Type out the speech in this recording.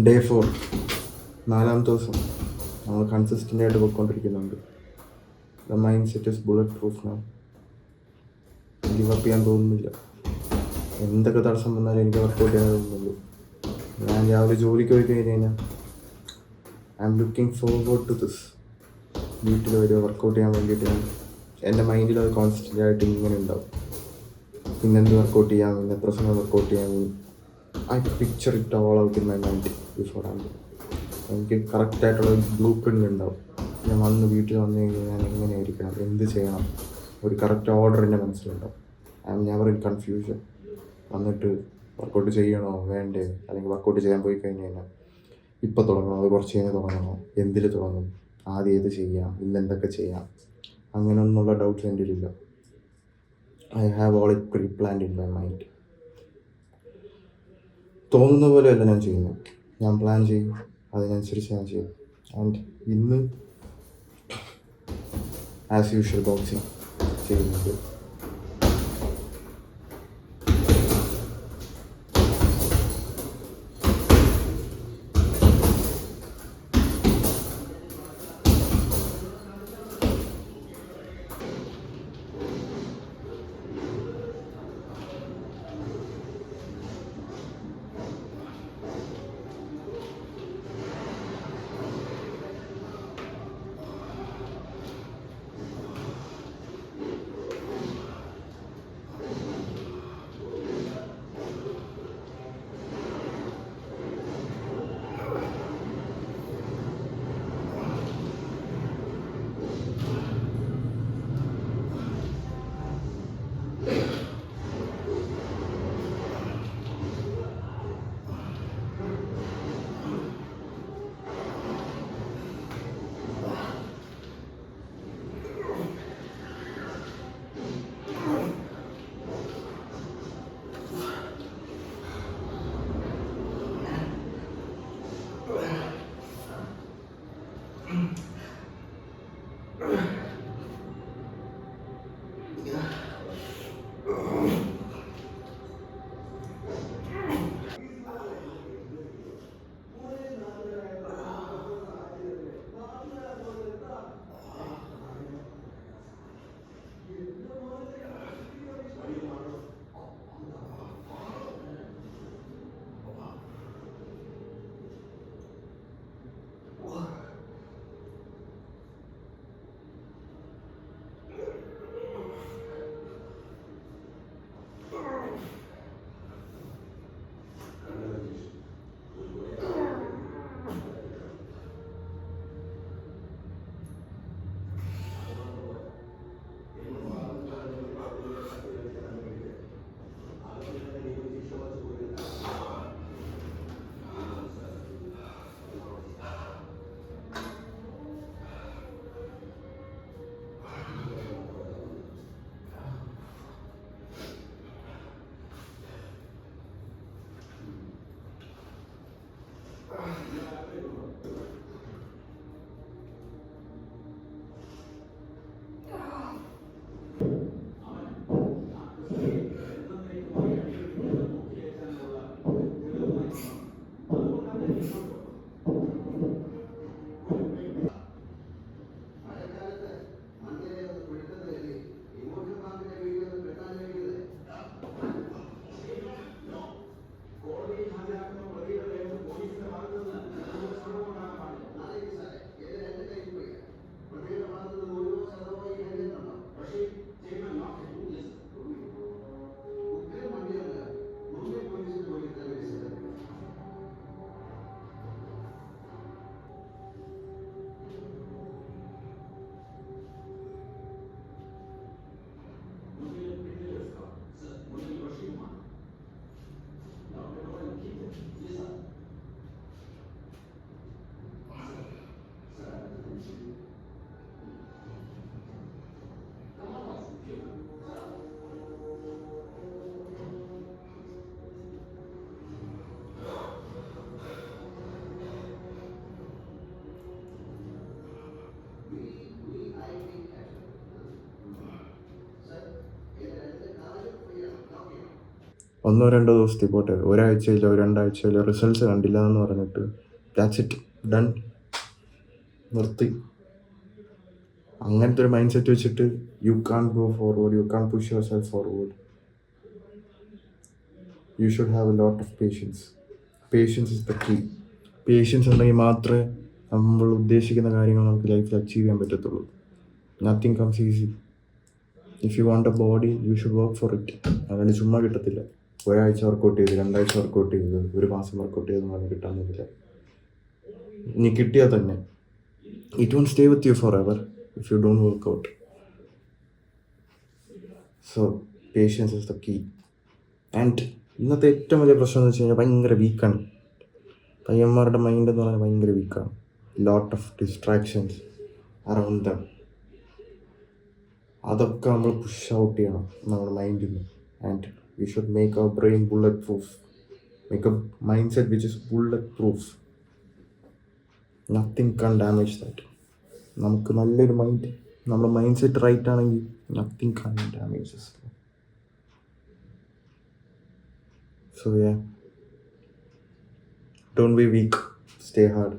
Day 4, 4ാമത്തെ ദിവസം. നമ്മൾ കൺസിസ്റ്റൻ്റായിട്ട് പോയിക്കൊണ്ടിരിക്കുന്നുണ്ട്. The mindset is bulletproof now. Give up ചെയ്യാൻ തോന്നുന്നില്ല. എന്തൊക്കെ തടസ്സം വന്നാലും എനിക്ക് വർക്കൗട്ട് ചെയ്യാൻ തോന്നുന്നുള്ളൂ. ഞാൻ രാവിലെ ജോലിക്ക് പോയി കഴിഞ്ഞ് കഴിഞ്ഞാൽ I am looking forward to this. വീട്ടിൽ വരിക വർക്കൗട്ട് ചെയ്യാൻ വേണ്ടിയിട്ട് എൻ്റെ മൈൻഡിൽ അത് കോൺസ്റ്റൻ്റായിട്ട് ഇങ്ങനെ ഉണ്ടാവും. ഇന്നെന്ത് വർക്കൗട്ട് ചെയ്യാം, ഇന്ന് എത്ര സമയം വർക്കൗട്ട് ചെയ്യാം. I picture it all out in my mind before എനിക്ക് കറക്റ്റായിട്ടുള്ള ബ്ലൂ പ്രിൻ്റ് ഉണ്ടാവും. ഞാൻ വീട്ടിൽ വന്നു കഴിഞ്ഞാൽ ഞാൻ എങ്ങനെയായിരിക്കണം, എന്ത് ചെയ്യണം, ഒരു കറക്റ്റ് ഓർഡർ എൻ്റെ മനസ്സിലുണ്ടാവും. I am never in confusion. വന്നിട്ട് വർക്കൗട്ട് ചെയ്യണോ വേണ്ടേ, അല്ലെങ്കിൽ വർക്കൗട്ട് ചെയ്യാൻ പോയി കഴിഞ്ഞ് കഴിഞ്ഞാൽ ഇപ്പോൾ തുടങ്ങണോ അത് കുറച്ച് കഴിഞ്ഞ് തുടങ്ങണോ, എന്തിൽ തുടങ്ങും, ആദ്യം ഏത് ചെയ്യാം, ഇന്ന് എന്തൊക്കെ ചെയ്യാം, അങ്ങനെയൊന്നുള്ള ഡൗട്ട്സ് എൻ്റെ ഇല്ല. I have all it pre planned in my mind. തോന്നുന്ന പോലെയല്ല ഞാൻ ചെയ്യുന്നത്. ഞാൻ പ്ലാൻ ചെയ്യും, അതിനനുസരിച്ച് ഞാൻ ചെയ്യും. ആൻഡ് ഇന്ന് ആസ് യൂഷ്വൽ ബോക്സിങ് ചെയ്യുന്നത്. 1-2 ദിവസത്തിൽ പോട്ടെ, ഒരാഴ്ചയിലോ 2 ആഴ്ചയിലോ റിസൾട്ട്സ് കണ്ടില്ല എന്ന് പറഞ്ഞിട്ട് ദാറ്റ്സ് ഇറ്റ്, ഡൺ, നിർത്തി. അങ്ങനത്തെ ഒരു മൈൻഡ് സെറ്റ് വെച്ചിട്ട് you can go forward, you can push yourself forward. You should have a lot of patience. Patience is the key. Patience ഉണ്ടെങ്കിൽ മാത്രമേ നമ്മൾ ഉദ്ദേശിക്കുന്ന കാര്യങ്ങൾ നമുക്ക് ലൈഫിൽ അച്ചീവ് ചെയ്യാൻ പറ്റത്തുള്ളൂ. Nothing comes easy. If you want A body you should work for it. അതായത് ചുമ്മാ കിട്ടത്തില്ല. ഒരാഴ്ച വർക്കൗട്ട് ചെയ്ത്, 2 ആഴ്ച വർക്കൗട്ട് ചെയ്ത്, 1 മാസം വർക്കൗട്ട് ചെയ്തെന്ന് പറഞ്ഞ് കിട്ടാൻ പറ്റില്ല. ഇനി കിട്ടിയാൽ തന്നെ it won't stay with you forever if you don't work out. So patience is the key. And ഇന്നത്തെ ഏറ്റവും വലിയ പ്രശ്നം എന്ന് വെച്ച് കഴിഞ്ഞാൽ ഭയങ്കര വീക്കാണ്. പയ്യന്മാരുടെ മൈൻഡ് എന്ന് പറഞ്ഞാൽ ഭയങ്കര വീക്കാണ്. Lot of distractions around them. അതൊക്കെ നമ്മൾ പുഷ് ഔട്ട് ചെയ്യണം നമ്മുടെ മൈൻഡിൽ നിന്ന്. And we should make our brain bulletproof. Make a mindset which is bulletproof. Nothing can damage that. നമുക്ക് നല്ലൊരു മൈൻഡ്, നമ്മുടെ മൈൻഡ് സെറ്റ് റൈറ്റ് ആണെങ്കിൽ nothing can damage us. So yeah, don't be weak, stay hard.